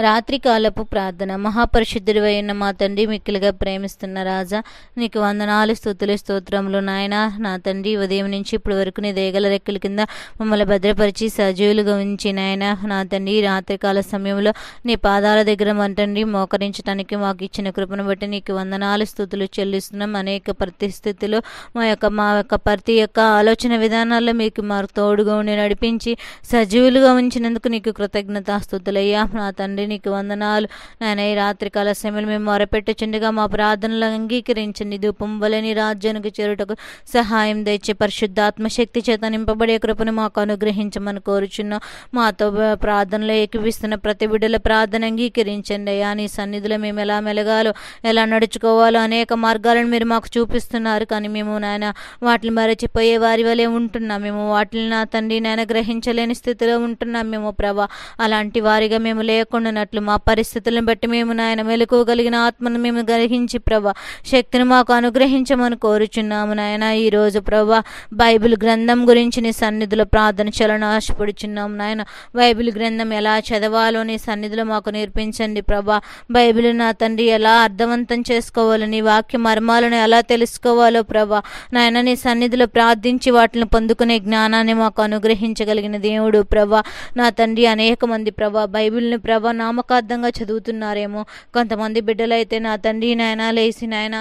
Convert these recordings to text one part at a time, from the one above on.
రాత్రికాలపు ప్రార్థన. మహాపరిశుద్ధుడివైన మా తండ్రి, మిక్కిలిగా ప్రేమిస్తున్న రాజా, నీకు వందనాలు, స్తుతులు, స్తోత్రములు నాయన. నా తండ్రి, ఉదయం నుంచి ఇప్పుడు వరకు నీ దయగల రెక్కల కింద మమ్మల్ని భద్రపరిచి సజీవులుగా ఉంచి నాయన, నా తండ్రి, రాత్రికాల సమయంలో నీ పాదాల దగ్గర మా తండ్రి మోకరించడానికి మాకు ఇచ్చిన కృపను బట్టి నీకు వందనాలు, స్తుతులు చెల్లిస్తున్నాం. అనేక పరిస్థితుల్లో మా యొక్క ప్రతి యొక్క ఆలోచన విధానాల్లో మీకు మాకు తోడుగా ఉండి నడిపించి సజీవులుగా ఉంచినందుకు నీకు కృతజ్ఞతాస్తుతులయ్యా. నా తండ్రి, నీకు వందనాలు నాయన. ఈ రాత్రికాల సమయంలో మేము మొరపెట్టుచుండగా మా ప్రార్థనలు అంగీకరించండి. ధూపం వలె నీ రాజ్యానికి చేరుటకు సహాయం దయచే పరిశుద్ధాత్మ శక్తి చేత నింపబడే కృపను మాకు అనుగ్రహించమని కోరుచున్నాం. మాతో ప్రార్థనలో ఏకీవిస్తున్న ప్రతి బిడ్డల ప్రార్థన అంగీకరించండి అయ్యా. నీ సన్నిధిలో మేము ఎలా మెలగాలో, ఎలా నడుచుకోవాలో అనేక మార్గాలను మీరు మాకు చూపిస్తున్నారు. కానీ మేము నాయన వాటిని మరచిపోయే వారి వలె ఉంటున్నాం. మేము వాటిని నా తండ్రి నాయన గ్రహించలేని స్థితిలో ఉంటున్నాం మేము ప్రభా. అలాంటి వారిగా మేము లేకుండానట్లు మా పరిస్థితులను బట్టి మేము నాయన మెలకువగలిగిన ఆత్మను మేము గ్రహించి ప్రభా శక్తిని మాకు అనుగ్రహించమని కోరుచున్నాము నాయన. ఈరోజు ప్రభా బైబిల్ గ్రంథం గురించి నీ సన్నిధిలో ప్రార్థన చేయాలని ఆశపడుచున్నాము నాయన. బైబిల్ గ్రంథం ఎలా చదవాలో నీ సన్నిధిలో మాకు నేర్పించండి ప్రభా. బైబిల్ నా తండ్రి ఎలా అర్థవంతం చేసుకోవాలో, నీ వాక్య మర్మాలను ఎలా తెలుసుకోవాలో ప్రభా నాయన నీ సన్నిధిలో ప్రార్థించి వాటిని పొందుకునే జ్ఞానాన్ని మాకు అనుగ్రహించగలిగిన దేవుడు ప్రభా. నా తండ్రి, అనేక మంది ప్రభా బైబిల్ని ప్రభా నామకార్థంగా చదువుతున్నారేమో. కొంతమంది బిడ్డలైతే నా తండ్రి నాయన లేచి నాయన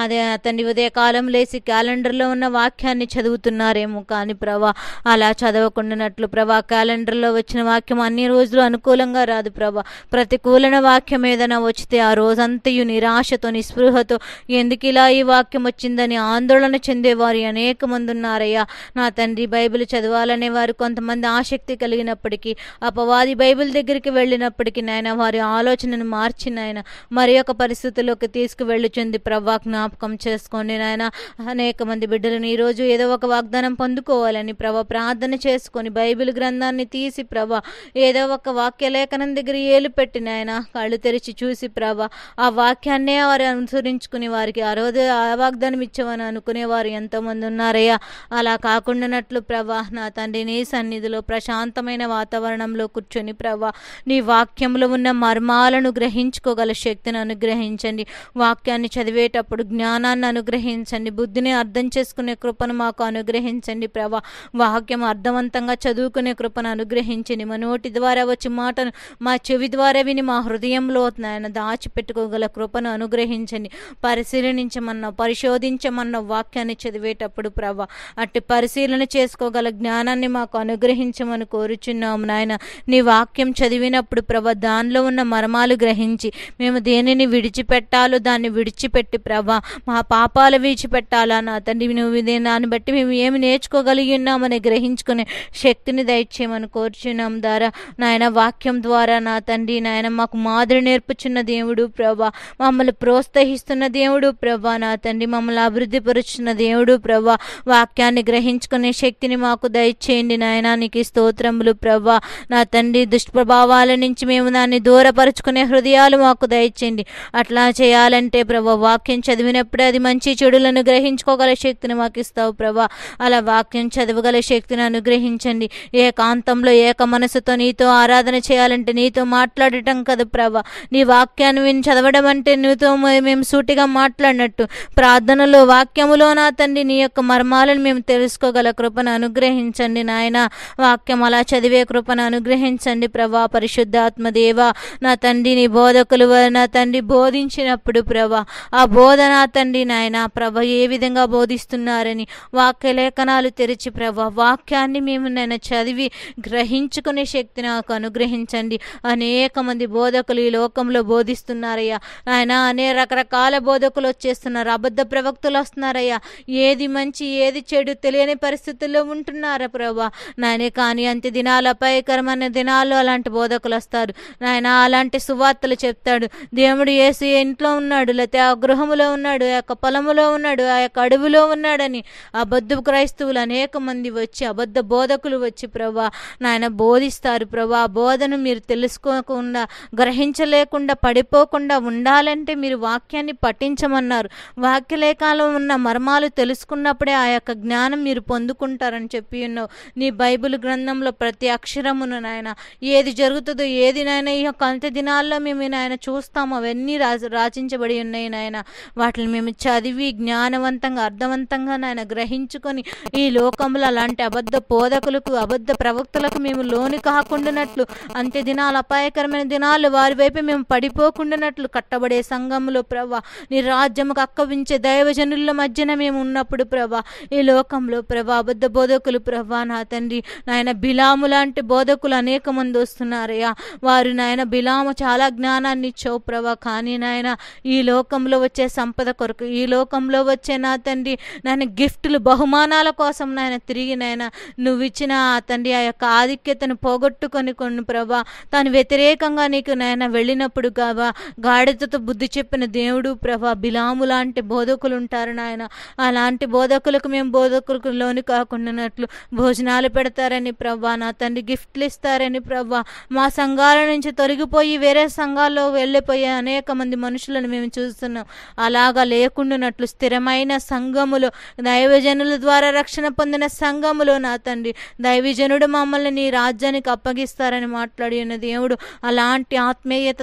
అదే తండ్రి ఉదయకాలం లేచి క్యాలెండర్లో ఉన్న వాక్యాన్ని చదువుతున్నారేమో. కానీ ప్రభా అలా చదవకుండానట్లు ప్రభా క్యాలెండర్లో వచ్చిన వాక్యం అన్ని రోజులు అనుకూలంగా రాదు ప్రభా. ప్రతికూలన వాక్యం ఏదైనా వచ్చితే ఆ రోజంతయు నిరాశతో, నిస్పృహతో ఎందుకు ఇలా ఈ వాక్యం వచ్చిందని ఆందోళన చెందేవారు అనేక మంది ఉన్నారయ్యా. నా తండ్రి, బైబిల్ చదవాలనే వారు కొంతమంది ఆసక్తి కలిగినప్పటికీ, అపవాది బైబిల్ దగ్గరికి వెళ్ళినప్పటికీ నాయన వారి ఆలోచనను మార్చి నాయన మరి ఒక పరిస్థితుల్లోకి తీసుకువెళ్ళుచుంది ప్రభా. జ్ఞాపకం చేసుకోండి నాయన. అనేక మంది బిడ్డలను ఈరోజు ఏదో ఒక వాగ్దానం పొందుకోవాలని ప్రభా ప్రార్థన చేసుకొని బైబిల్ గ్రంథాన్ని తీసి ప్రభా ఏదో ఒక వాక్య లేఖనం దగ్గర ఏలు పెట్టి నాయన కళ్ళు తెరిచి చూసి ప్రభా ఆ వాక్యాన్నే వారు అనుసరించుకుని వారికి ఆ రోజు ఆ వాగ్దానం ఇచ్చామని అనుకునేవారు ఎంతోమంది ఉన్నారయ్యా. అలా కాకుండానట్లు ప్రభా నా తండ్రి నీ సన్నిధిలో ప్రశాంతమైన వాతావరణంలో కూర్చొని ప్రభా నీ వాక్యంలో ఉన్న మర్మాలను గ్రహించుకోగల శక్తిని అనుగ్రహించండి. వాక్యాన్ని చదివేటప్పుడు జ్ఞానాన్ని అనుగ్రహించండి. బుద్ధిని అర్థం చేసుకునే కృపను మాకు అనుగ్రహించండి ప్రభా. వాక్యం అర్థవంతంగా చదువుకునే కృపను అనుగ్రహించండి. మా నోటి ద్వారా వచ్చి మాటను మా చెవి ద్వారా విని మా హృదయంలో నాయన దాచిపెట్టుకోగల కృపను అనుగ్రహించండి. పరిశీలించమన్నా, పరిశోధించమన్న వాక్యాన్ని చదివేటప్పుడు ప్రభా అట్టి పరిశీలన చేసుకోగల జ్ఞానాన్ని మాకు అనుగ్రహించమని కోరుచున్నాము నాయన. నీ వాక్యం చదివినప్పుడు ప్రభా దానిలో ఉన్న మర్మాలు గ్రహించి మేము దేనిని విడిచిపెట్టాలో దాన్ని విడిచిపెట్టి ప్రభా మా పాపాలు విడిచిపెట్టాలా నా తండ్రి. నువ్వు దాన్ని బట్టి మేము ఏమి నేర్చుకోగలిగి ఉన్నామని గ్రహించుకునే శక్తిని దయచేయమని కోరుచున్నాం ద్వారా నాయన. వాక్యం ద్వారా నా తండ్రి నాయన మాకు మాదిరి నేర్పుచున్న దేవుడు ప్రభా, మమ్మల్ని ప్రోత్సహిస్తున్న దేవుడు ప్రభా నా తండ్రి, మమ్మల్ని అభివృద్ధిపరుచున్న దేవుడు ప్రభా. వాక్యాన్ని గ్రహించుకునే శక్తిని మాకు దయచేయండి నాయన. నీకు స్తోత్రములు ప్రభా. నా తండ్రి, దుష్ప్రభావాల నుంచి మేము దాన్ని దూరపరుచుకునే హృదయాలు మాకు దయచేయండి. అట్లా చేయాలంటే ప్రభా వాక్యం చదివినప్పుడే అది మంచి చెడులను గ్రహించుకోగల శక్తిని మాకు ఇస్తావు ప్రభా. అలా వాక్యం చదవగల శక్తిని అనుగ్రహించండి. ఏకాంతంలో ఏక మనసుతో నీతో ఆరాధన చేయాలంటే నీతో మాట్లాడటం కదా ప్రభా. నీ వాక్యాన్ని విని చదవడం అంటే నీతో మేము సూటిగా మాట్లాడినట్టు ప్రార్థనలో వాక్యములో నా తండ్రి నీ యొక్క మర్మాలను మేము తెలుసుకోగల కృపను అనుగ్రహించండి నాయన. వాక్యం అలా చదివే కృపను అనుగ్రహించండి ప్రభా. పరిశుద్ధాత్మ దేవా నా తండ్రి, నీ బోధకులు నా తండ్రి బోధించినప్పుడు ప్రభా ఆ బోధ నా తండ్రి నాయన ప్రభా ఏ విధంగా బోధిస్తున్నారని వాక్య లేఖనాలు తెరిచి ప్రభా వాక్యాన్ని మేము నేను చదివి గ్రహించుకునే శక్తి నాకు అనుగ్రహించండి. అనేక మంది బోధకులు ఈ లోకంలో బోధిస్తున్నారయ్యా నాయన. అనేక రకరకాల బోధకులు వచ్చేస్తున్నారు, అబద్ధ ప్రవక్తలు వస్తున్నారయ్యా. ఏది మంచి ఏది చెడు తెలియని పరిస్థితుల్లో ఉంటున్నారా ప్రభా నాయనే. కానీ అంత్య దినాల అపాయకరమైన దినాల్లో అలాంటి బోధకులు వస్తారు నాయన. అలాంటి సువార్తలు చెప్తాడు దేవుడు. యేసు ఇంట్లో ఉన్నాడు, లేకపోతే ఆ గృహములో ఉన్నాడు, ఆ యొక్క పొలములో ఉన్నాడు, ఆ యొక్క అడవిలో ఉన్నాడని అబద్ధ క్రైస్తవులు అనేక మంది వచ్చి, అబద్ధ బోధకులు వచ్చి ప్రభా నాయన బోధిస్తారు ప్రభా. ఆ బోధను మీరు తెలుసుకోకుండా గ్రహించలేకుండా పడిపోకుండా ఉండాలంటే మీరు వాక్యాన్ని పఠించమన్నారు. వాక్యలేఖలో ఉన్న మర్మాలు తెలుసుకున్నప్పుడే ఆ యొక్క జ్ఞానం మీరు పొందుకుంటారని చెప్పి ఉన్నావు. నీ బైబిల్ గ్రంథంలో ప్రతి అక్షరమును నాయన ఏది జరుగుతుందో ఏది నాయన నాయన ఈ యొక్క అంత్య దినాల్లో మేము నాయన చూస్తాము, అవన్నీ రాచించబడి ఉన్నాయి నాయన. వాటిని మేము చదివి జ్ఞానవంతంగా అర్థవంతంగా నాయన గ్రహించుకొని ఈ లోకంలో అలాంటి అబద్ధ బోధకులకు అబద్ధ ప్రవక్తలకు మేము లోని కాకుండానట్లు, అంత్య దినాలు అపాయకరమైన దినాలు వారి వైపు మేము పడిపోకుండానట్లు కట్టబడే సంఘంలో ప్రభా నీ రాజ్యముకు అక్కవించే దైవజనుల మధ్యన మేము ఉన్నప్పుడు ప్రభా ఈ లోకంలో ప్రభా అబద్ధ బోధకులు ప్రభా నా తండ్రి నాయన బిలాము లాంటి బోధకులు అనేక మంది వస్తున్నారయ్యా. వారు నాయన బిలాము చాలా జ్ఞానాన్ని ఇచ్చావు ప్రభా, కానీ నాయన ఈ లోకంలో వచ్చే సంపద కొరకు, ఈ లోకంలో వచ్చే నా తండ్రి నాయన గిఫ్టులు బహుమానాల కోసం నాయన తిరిగి నాయన నువ్వు ఇచ్చిన ఆ తండ్రి ఆ యొక్క ఆధిక్యతను పోగొట్టుకొని కొన్ని ప్రభా తాను వ్యతిరేకంగా నీకు నాయన వెళ్ళినప్పుడు కావా గాడిదతో బుద్ధి చెప్పిన దేవుడు ప్రభా బిలాము లాంటి బోధకులు ఉంటారు నాయన. అలాంటి బోధకులకు మేము బోధకులకు లోని కాకుండానట్లు భోజనాలు పెడతారని ప్రభా నా తండ్రి గిఫ్ట్లు ఇస్తారని ప్రభా మా సంఘాల నుంచి తొలగిపోయి వేరే సంఘాల్లో వెళ్ళిపోయే అనేక మంది మనుషులను మేము చూస్తున్నాం. అలాగా లేకుండానట్లు స్థిరమైన సంఘములో దైవజనుల ద్వారా రక్షణ పొందిన సంఘములో నా తండ్రి దైవజనుడు మమ్మల్ని నీ రాజ్యానికి అప్పగిస్తారని మాట్లాడి ఉన్న దేవుడు అలాంటి ఆత్మీయత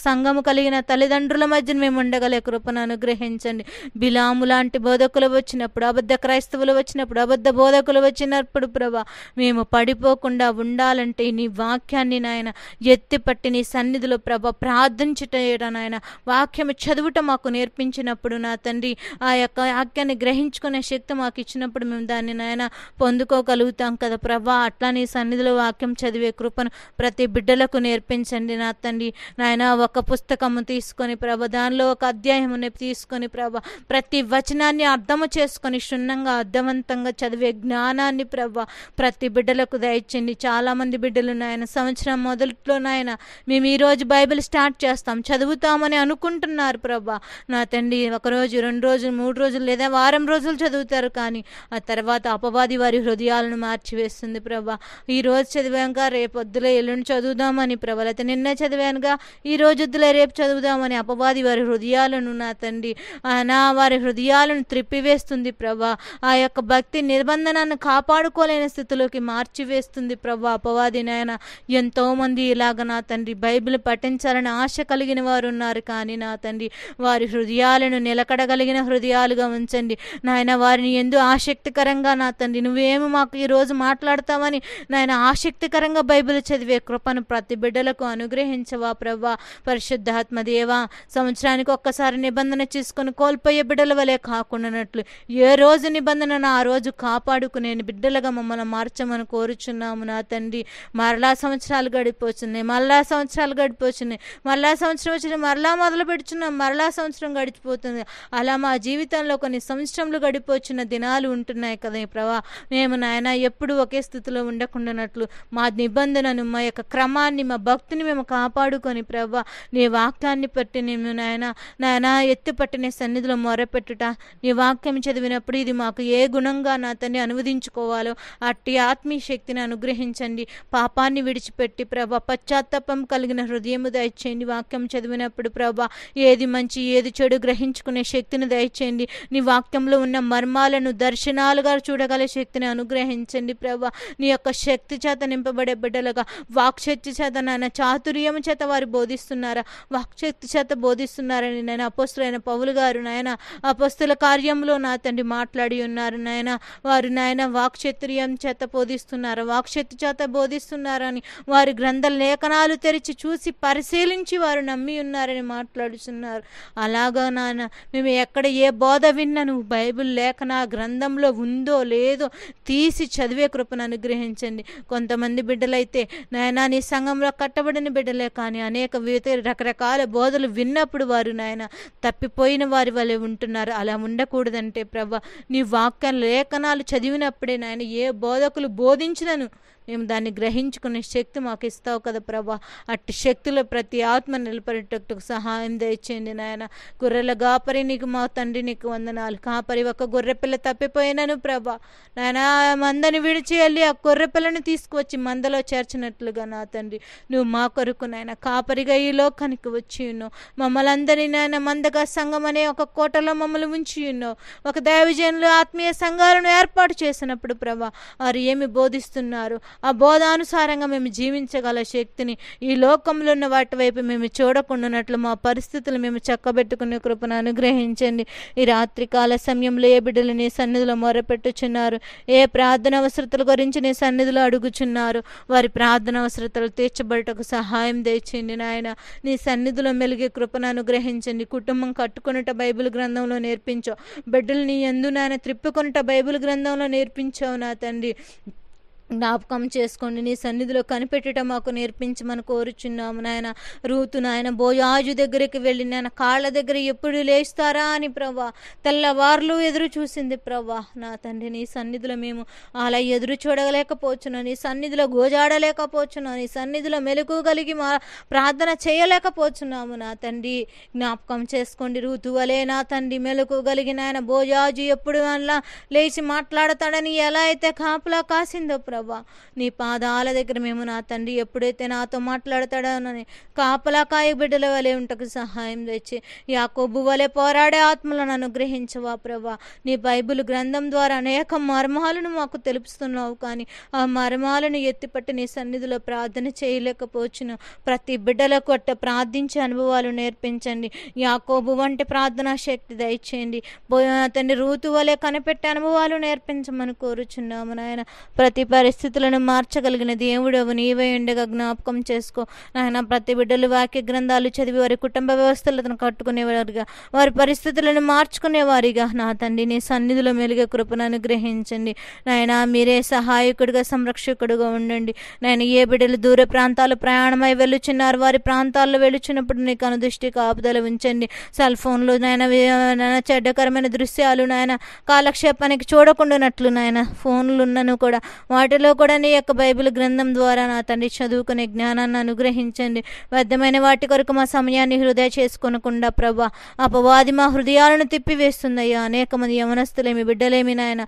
సంఘము కలిగిన తల్లిదండ్రుల మధ్యన మేము ఉండగలే కృపను అనుగ్రహించండి. బిలాము లాంటి బోధకులు వచ్చినప్పుడు, అబద్ధ క్రైస్తవులు వచ్చినప్పుడు, అబద్ధ బోధకులు వచ్చినప్పుడు ప్రభా మేము పడిపోకుండా ఉండాలంటే నీ వాక్యాన్ని నాయన ఎత్తిపట్టి నీ సన్నిధిలో ప్రభా ప్రార్థించుట నాయన వాక్యము చదువుట మాకు నేర్పించినప్పుడు నా తండ్రి ఆ యొక్క వాక్యాన్ని గ్రహించుకునే శక్తి మాకు ఇచ్చినప్పుడు మేము దాన్ని నాయన పొందుకోగలుగుతాం కదా ప్రభా. అట్లా నీ సన్నిధిలో వాక్యం చదివే కృపను ప్రతి బిడ్డలకు నేర్పించండి నా తండ్రి నాయన. ఒక పుస్తకము తీసుకొని ప్రభా దానిలో ఒక అధ్యాయముని తీసుకొని ప్రభా ప్రతి వచనాన్ని అర్థము చేసుకొని క్షుణ్ణంగా అర్థవంతంగా చదివే జ్ఞానాన్ని ప్రభా ప్రతి బిడ్డలకు దయచండి. చాలామంది బిడ్డలు నాయన సంవత్సరం మొదట్లో నాయన మేము ఈరోజు బైబిల్ స్టార్ట్ చేస్తాం చదువుతామని అనుకుంటున్నారు ప్రభా నా తండ్రి. ఒకరోజు 2 రోజులు 3 రోజులు లేదా వారం రోజులు చదువుతారు, కానీ ఆ తర్వాత అపవాది వారి హృదయాలను మార్చివేస్తుంది ప్రభా. ఈ రోజు చదివాక రేపు వద్దులే ఎల్లుండి చదువుదామని ప్రభా, లేకపోతే నిన్న చదివానుగా ఈ రోజు వద్దులే రేపు చదువుదామని అపవాది వారి హృదయాలను నా తండ్రి వారి హృదయాలను త్రిప్పివేస్తుంది ప్రభా. ఆ యొక్క భక్తి నిబంధనను కాపాడుకోలేని స్థితిలోకి మార్చివేస్తుంది ప్రభా అపవాది నాయన. ఎంతోమంది ఇలాగ నా తండ్రి బైబిల్ పఠించాలని ఆశ కలిగిన వారు ఉన్నారు, కానీ నా తండ్రి వారి హృదయాలను నిలకడగలిగిన హృదయాలుగా ఉంచండి నాయన. వారిని ఎందు ఆసక్తికరంగా నా తండ్రి నువ్వేమి మాకు ఈరోజు మాట్లాడతామని నాయన ఆసక్తికరంగా బైబిల్ చదివే కృపను ప్రతి బిడ్డలకు అనుగ్రహించవా ప్రభా. పరిశుద్ధాత్మ దేవా సంవత్సరానికి ఒక్కసారి నిబంధన చేసుకొని కోల్పోయే బిడ్డల వలె కాకుండానట్లు ఏ రోజు నిబంధనను ఆ రోజు కాపాడుకునే బిడ్డలుగా మమ్మల్ని మార్చమని కోరుచున్నాము నా తండ్రి. మరలా సంవత్సరాలు గడిపోతున్నాయి, మరలా సంవత్సరాలు గడిపోతున్నాయి, మరలా సంవత్సరం వచ్చిన మరలా మొదలు పెడుతున్నాం, మరలా సంవత్సరం గడిచిపోతుంది. అలా మా జీవితంలో కొన్ని సంవత్సరములు గడిపోతున్న దినాలు ఉంటున్నాయి కదా ప్రభా. మేము నాయన ఎప్పుడు ఒకే స్థితిలో ఉండకుండానట్లు మా నిబంధనను మా యొక్క క్రమాన్ని మా భక్తిని మేము కాపాడుకొని ప్రభా నీ వాక్యాన్ని పట్టి నేను నాయన ఎత్తుపట్టిన సన్నిధిలో మొరపెట్టుట, నీ వాక్యం చదివినప్పుడు ఇది మాకు ఏ గుణంగా నా తండ్రి అనువదించుకోవాలో అట్టి ఆత్మీయ శక్తిని అనుగ్రహించండి. పాపాన్ని విడిచిపెట్టి ప్రభా పశ్చాత్తాపం కలిగిన హృదయము దయచేయండి. వాక్యం చదివినప్పుడు ప్రభా ఏది మంచి ఏది చెడు గ్రహించుకునే శక్తిని దయచేయండి. నీ వాక్యంలో ఉన్న మర్మాలను దర్శనాలుగా చూడగల శక్తిని అనుగ్రహించండి ప్రభా. నీ యొక్క శక్తి చేత నింపబడే బిడ్డలుగా వాక్శక్తి చేత నాయన చాతుర్యం చేత వారు బోధిస్తున్నారా, వాక్శక్తి చేత బోధిస్తున్నారని నేను అపోస్తులైన పౌలు గారు నాయన అపోస్తుల కార్యంలో నా తండ్రి మాట్లాడి ఉన్నారు నాయన. వారు నాయన వాక్చాతుర్యం చేత బోధిస్తున్నారు, వాక్శక్తి చేత బోధిస్తున్నారని వారి గ్రంథ లేఖనాలు తెరిచి చూసి పరిశీలించి వారు నమ్మి ఉన్నారని మాట్లాడుతున్నారు. అలాగా నాయన మేము ఎక్కడ ఏ బోధ విన్నా నువ్వు బైబిల్ లేఖన గ్రంథంలో ఉందో లేదో తీసి చదివే కృపను అనుగ్రహించండి. కొంతమంది బిడ్డలైతే నాయన నీ సంఘంలో కట్టబడిన బిడ్డలే, కానీ అనేక రకరకాల బోధలు విన్నప్పుడు వారు నాయన తప్పిపోయిన వారి వలె ఉంటున్నారు. అలా ఉండకూడదంటే ప్రభా నీ వాక్య లేఖనాలు చదివినప్పుడే నాయన ఏ బోధకులు బోధించినను మేము దాన్ని గ్రహించుకునే శక్తి మాకు ఇస్తావు కదా ప్రభా. అట్టి శక్తిలో ప్రతి ఆత్మ నిలబడేటట్టుకు సహాయం దయచేయండి నాయన. గొర్రెల కాపరి నీకు మా తండ్రి నీకు వందనాలు. కాపరి ఒక గొర్రె పిల్ల తప్పిపోయినను ప్రభా నాయన మందని విడిచి వెళ్ళి ఆ గొర్రె పిల్లను తీసుకువచ్చి మందలో చేర్చినట్లుగా నా తండ్రి నువ్వు మా కొరకు నాయన కాపరిగా ఈ లోకానికి వచ్చి ఉన్నావు. మమ్మల్ని అందరినీ నాయన మందగా సంఘం అనే ఒక కోటలో మమ్మల్ని ఉంచి ఉన్నావు. ఒక దైవజనులు ఆత్మీయ సంఘాలను ఏర్పాటు చేసినప్పుడు ప్రభా వారు ఏమి బోధిస్తున్నారు, ఆ బోధానుసారంగా మేము జీవించగల శక్తిని, ఈ లోకంలో ఉన్న వాటి వైపు మేము చూడకుండానట్లు మా పరిస్థితులు మేము చక్కబెట్టుకునే కృపను అనుగ్రహించండి. ఈ రాత్రికాల సమయంలో ఏ బిడ్డలు నీ సన్నిధిలో మొరపెట్టుచున్నారు, ఏ ప్రార్థన అవసరతల గురించి నీ సన్నిధిలో అడుగుచున్నారు, వారి ప్రార్థన అవసరతలు తీర్చబడటకు సహాయం దయచేయండి నాయన. నీ సన్నిధిలో మెలిగే కృపను అనుగ్రహించండి. కుటుంబం కట్టుకొనుట బైబిల్ గ్రంథంలో నేర్పించావు, బిడ్డలు నీ యందు నాయన త్రిప్పుకొనుట బైబిల్ గ్రంథంలో నేర్పించావు నా తండ్రి. జ్ఞాపకం చేసుకోండి. నీ సన్నిధిలో కనిపెట్టడం మాకు నేర్పించమని కోరుచున్నాము నాయన. రూతు నాయన బోయాజు దగ్గరికి వెళ్ళి నాయన కాళ్ళ దగ్గర ఎప్పుడు లేస్తారా అని ప్రభా తెల్లవార్లు ఎదురు చూసింది ప్రభా. నా తండ్రి నీ సన్నిధిలో మేము అలా ఎదురు చూడలేకపోతున్నాం, నీ సన్నిధిలో గోజాడలేకపోతున్నాం, నీ సన్నిధిలో మెలకుగలిగి మా ప్రార్థన చేయలేకపోతున్నాము నా తండ్రి. జ్ఞాపకం చేసుకోండి. రూతు వలే నా తండ్రి మెలకుగలిగిన ఆయన బోయాజు ఎప్పుడు అలా లేచి మాట్లాడతాడని ఎలా అయితే కాపులా కాసిందో ప్రభా, నీ పాదాల దగ్గర మేము నా తండ్రి ఎప్పుడైతే నాతో మాట్లాడతాడోనని కాపలా కాయ బిడ్డల వలె ఉంటకు సహాయం తెచ్చి యాకోబు వలె పోరాడే ఆత్మలను అనుగ్రహించవా ప్రభా. నీ బైబిల్ గ్రంథం ద్వారా అనేక మర్మాలను మాకు తెలుపుతున్నావు, కానీ ఆ మర్మాలను ఎత్తిపట్టి నీ సన్నిధిలో ప్రార్థన చేయలేకపోవచ్చును. ప్రతి బిడ్డలకు అట్ట ప్రార్థించే అనుభవాలు నేర్పించండి. యాకోబు వంటి ప్రార్థనా శక్తి దయచేయండి. తండ్రి రూతు వలె కనిపెట్టే అనుభవాలు నేర్పించమని కోరుచున్నాము నాయన. ప్రతి పరిస్థితులను మార్చగలిగిన దేవుడవు నీవే ఉండగా జ్ఞాపకం చేసుకో నాయన. ప్రతి బిడ్డలు వాక్య గ్రంథాలు చదివి వారి కుటుంబ వ్యవస్థలను కట్టుకునేవారుగా, వారి పరిస్థితులను మార్చుకునేవారిగా నా తండ్రి నీ సన్నిధిలో మెలుగే కృపను అనుగ్రహించండి నాయన. మీరే సహాయకుడిగా సంరక్షకుడుగా ఉండండి నాయన. ఏ బిడ్డలు దూర ప్రాంతాలు ప్రయాణమై వెళ్ళుచున్నారు, వారి ప్రాంతాల్లో వెళ్ళుచున్నప్పుడు నీకు అనుదృష్టి కాపుదల ఉంచండి. సెల్ ఫోన్లు నాయన చెడ్డకరమైన దృశ్యాలు నాయన కాలక్షేపానికి చూడకుండానట్లు నాయన ఫోన్లు ఉన్నను కూడా వాటిలో కూడా నీ యొక్క బైబిల్ గ్రంథం ద్వారా నా తండ్రి చదువుకునే జ్ఞానాన్ని అనుగ్రహించండి. వ్యర్థమైన వాటి కొరకు మా సమయాన్ని హృదయ చేసుకోనకుండా ప్రభా అపవాది మా హృదయాలను తిప్పివేస్తుందయ్యా. అనేక మంది యవనస్తులేమి బిడ్డలేమి నాయన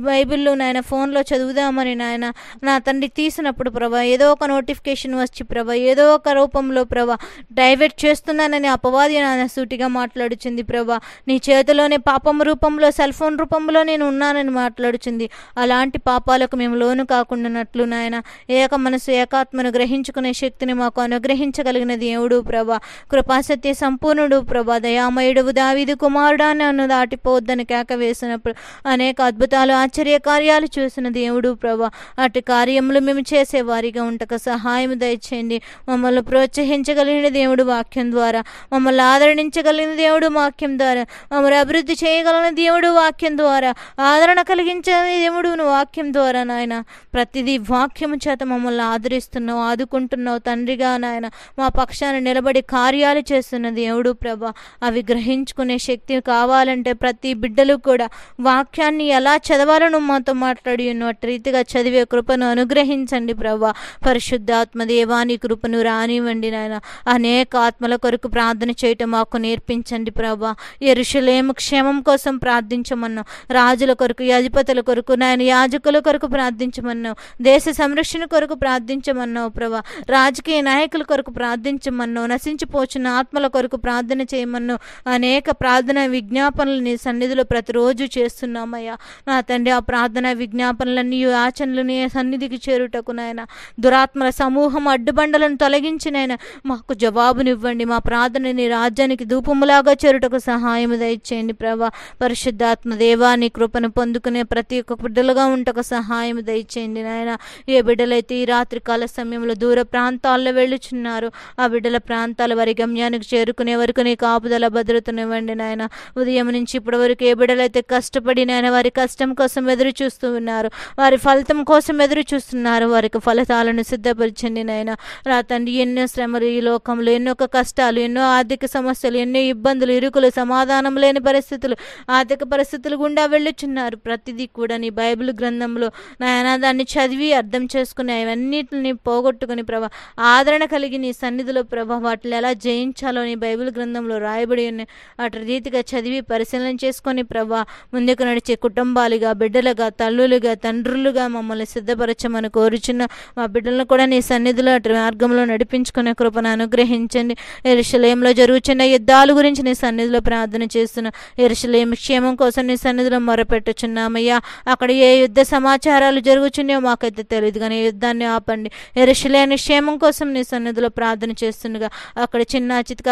బైబిల్లో నాయన ఫోన్లో చదువుదామని నాయన నా తండ్రి తీసినప్పుడు ప్రభా ఏదో ఒక నోటిఫికేషన్ వచ్చి ప్రభా ఏదో ఒక రూపంలో ప్రభా డైవర్ట్ చేస్తున్నానని అపవాది నాయన సూటిగా మాట్లాడుచింది ప్రభా. నీ చేతిలోనే పాపం రూపంలో సెల్ ఫోన్ రూపంలో నేను ఉన్నానని మాట్లాడుచింది. అలాంటి పాపాలకు మేము లోను కాకుండానట్లు నాయన ఏక మనసు ఏకాత్మను గ్రహించుకునే శక్తిని మాకు అనుగ్రహించగలిగిన దేవుడు ప్రభా. కృపాసత్య సంపూర్ణుడు ప్రభా. దయామయుడు దావీదు కుమారుడా నన్ను దాటిపోవద్దని కేక వేసినప్పుడు అనేక అద్భుతాలు ఆశ్చర్య కార్యాలు చూసిన దేవుడు ప్రభా. అటు కార్యములు మేము చేసేవారిగా ఉంటక సహాయం దయచేయండి. మమ్మల్ని ప్రోత్సహించగలిగిన దేవుడు వాక్యం ద్వారా, మమ్మల్ని ఆదరించగలిగిన దేవుడు వాక్యం ద్వారా, మమ్మల్ని అభివృద్ధి చేయగలిగిన దేవుడు వాక్యం ద్వారా, ఆదరణ కలిగించే దేవుడు వాక్యం ద్వారా నాయన ప్రతిదీ వాక్యము చేత మమ్మల్ని ఆదరిస్తున్నావు, ఆదుకుంటున్నావు తండ్రిగా నాయన. మా పక్షాన్ని నిలబడి కార్యాలు చేస్తున్న దేవుడు ప్రభా. అవి గ్రహించుకునే శక్తి కావాలంటే ప్రతి బిడ్డలు కూడా వాక్యాన్ని ఎలా చదవాలను మాతో మాట్లాడి అటు రీతిగా చదివే కృపను అనుగ్రహించండి ప్రభా. పరిశుద్ధాత్మ దేవాని కృపను రానివ్వండి నాయన. అనేక ఆత్మల కొరకు ప్రార్థన చేయటం మాకు నేర్పించండి ప్రభా. యెరూషలేము క్షేమం కోసం ప్రార్థించమన్నావు, రాజుల కొరకు అధిపతుల కొరకు నాయన యాజకుల కొరకు ప్రార్థించమన్నావు, దేశ సంరక్షణ కొరకు ప్రార్థించమన్నావు ప్రభా. రాజకీయ నాయకుల కొరకు ప్రార్థించమన్నావు, నశించిపోచున్న ఆత్మల కొరకు ప్రార్థన చేయమన్నావు. అనేక ప్రార్థన విజ్ఞాపనలు నీ సన్నిధిలో ప్రతిరోజు చేస్తున్నామయ్యా నా తండ్రి. ఆ ప్రార్థన విజ్ఞాపనలన్నీ ఆచరణలు నీ సన్నిధికి చేరుటకు నాయన దురాత్మల సమూహం అడ్డుబండలను తొలగించినైనా మాకు జవాబునివ్వండి. మా ప్రార్థన నీ రాజ్యానికి ధూపములాగా చేరుటకు సహాయం దయచేయండి ప్రభా. పరిశుద్ధాత్మ దేవాని కృపను పొందుకునే ప్రతి ఒక్క బిడ్డలుగా ఉంటకు సహాయం దయచేయండి నాయన. ఏ బిడ్డలైతే ఈ రాత్రి కాల సమయంలో దూర ప్రాంతాల్లో వెళ్ళుచున్నారు, ఆ బిడ్డల ప్రాంతాల వారి గమ్యానికి చేరుకునే వరకు నీ కాపుదల భద్రతనివ్వండి నాయన. ఉదయం నుంచి ఇప్పటి వరకు ఏ బిడ్డలైతే కష్టపడి నాయన వారి కష్టం కోసం ఎదురు చూస్తూ ఉన్నారు, వారి ఫలితం కోసం ఎదురు చూస్తున్నారు, వారికి ఫలితాలను సిద్ధపరచండి నాయన. రా తండ్రి, ఎన్నో శ్రమలు ఈ లోకంలో, ఎన్నో కష్టాలు, ఎన్నో ఆర్థిక సమస్యలు, ఎన్నో ఇబ్బందులు, ఇరుకులు, సమాధానం లేని పరిస్థితులు, ఆర్థిక పరిస్థితులు గుండా వెళ్ళుచున్నారు. ప్రతిదీ కూడా నీ బైబిల్ గ్రంథంలో నాయన దాన్ని చదివి అర్థం చేసుకుని అవన్నిటిని పోగొట్టుకుని ప్రభా ఆదరణ కలిగి నీ సన్నిధిలో ప్రభా వాటిని ఎలా జయించాలో నీ బైబిల్ గ్రంథంలో రాయబడి ఉన్నాయి. అటు రీతిగా చదివి పరిశీలన చేసుకొని ప్రభా ముందుకు నడిచే కుటుంబాలుగా, బిడ్డలుగా, తల్లులుగా, తండ్రులుగా మమ్మల్ని సిద్ధపరచమని కోరుచున్న మా బిడ్డలను కూడా నీ సన్నిధిలో అటు మార్గంలో నడిపించుకునే కృపను అనుగ్రహించండి. యెరూషలేములో జరుగుతున్న యుద్ధాల గురించి నీ సన్నిధిలో ప్రార్థన చేస్తున్నా. యెరూషలేము క్షేమం కోసం నీ సన్నిధిలో మొరపెట్టుచున్నామయ్యా. అక్కడ ఏ యుద్ధ సమాచారాలు జరుగుతున్నాయి జరుగుచున్నాయో మాకైతే తెలియదు, కానీ యుద్ధాన్ని ఆపండి. యెరూషలేము క్షేమం కోసం నీ సన్నిధిలో ప్రార్థన చేస్తుండగా అక్కడ చిన్న చితక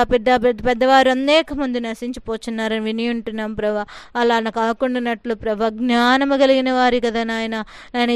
పెద్దవారు అనేక మంది నశించిపోతున్నారని విని ఉంటున్నాం ప్రభా. అలా కాకుండానట్లు ప్రభా, జ్ఞానము కలిగిన వారి కదా నాయన.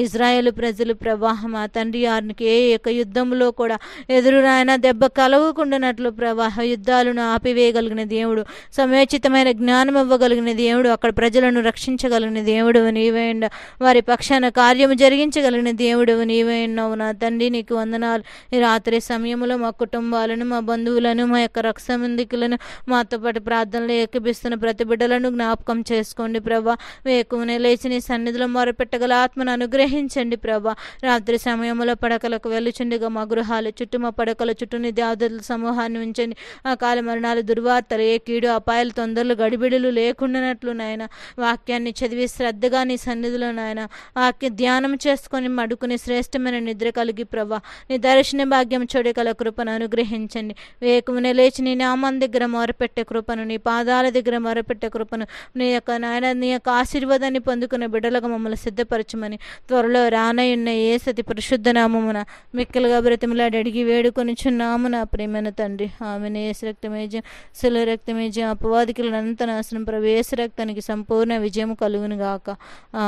ఇజ్రాయేలు ప్రజలు ప్రభా, మా తండ్రి వారికి ఏ యొక్క యుద్ధంలో కూడా ఎదురు నాయన దెబ్బ కలవకుండానట్లు ప్రభా, యుద్ధాలను ఆపివేయగలిగిన దేవుడు, సమయోచితమైన జ్ఞానం ఇవ్వగలిగిన దేవుడు, అక్కడ ప్రజలను రక్షించగలిగిన దేవుడు నీవే ఉండ, వారి పక్షాన కార్యము జరిగించగలిగిన దేవుడు నీవే ఉన్నావు నా తండ్రి. నీకు వందనాలు. ఈ రాత్రి సమయంలో మా కుటుంబాలను, మా బంధువులను, మా యొక్క రక్ష సంబంధికులను, మాతో పాటు ప్రార్థనలు ఏకీపిస్తున్న ప్రతి బిడ్డలను జ్ఞాపకం చేసుకోండి ప్రభా. వేకువనే లేచి నీ సన్నిధిలో మొరపెట్టగల ఆత్మను అనుగ్రహించండి ప్రభా. రాత్రి సమయంలో పడకలకు వెళ్ళుచుండగా మా గృహాల చుట్టూ, మా పడకల చుట్టూ నీ దేవదూతల సమూహాన్ని ఉంచండి. ఆ కాల మరణాలు, దుర్వార్తలు, ఏ కీడు అపాయాలు, తొందరలు, గడిబిడులు లేకుండానట్లు నాయన వాక్యాన్ని చదివి శ్రద్ధగా నీ సన్నిధిలో నాయన వాక్య ధ్యానం చేసుకొని మడుకుని శ్రేష్టమైన నిద్ర కలిగి ప్రభా, నీ దర్శన భాగ్యం చూడగల కృపను అనుగ్రహించండి. వేకువనే లేచి నీ నామం దగ్గర మొరపెట్టే కృపను, నీ పాదాల దగ్గర మొరపెట్టే కృపను, నీ యొక్క నాయన నీ యొక్క ఆశీర్వాదాన్ని పొందుకున్న బిడ్డలుగా మమ్మల్ని సిద్ధపరచమని త్వరలో రానయున్న యేసతి పరిశుద్ధ నామమున మిక్కలుగా బ్రతిమలాడి అడిగి వేడుకొనిచున్నాము నా ప్రియమైన తండ్రి. ఆమెను యేసు రక్తమేజం, శిలువ రక్తమేజం, అపవాదికుల అనంత నాశనం ప్రభు యేసు రక్తానికి సంపూర్ణ విజయం కలుగును గాక.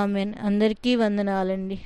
ఆమెన్. అందరికీ వందనాలండి.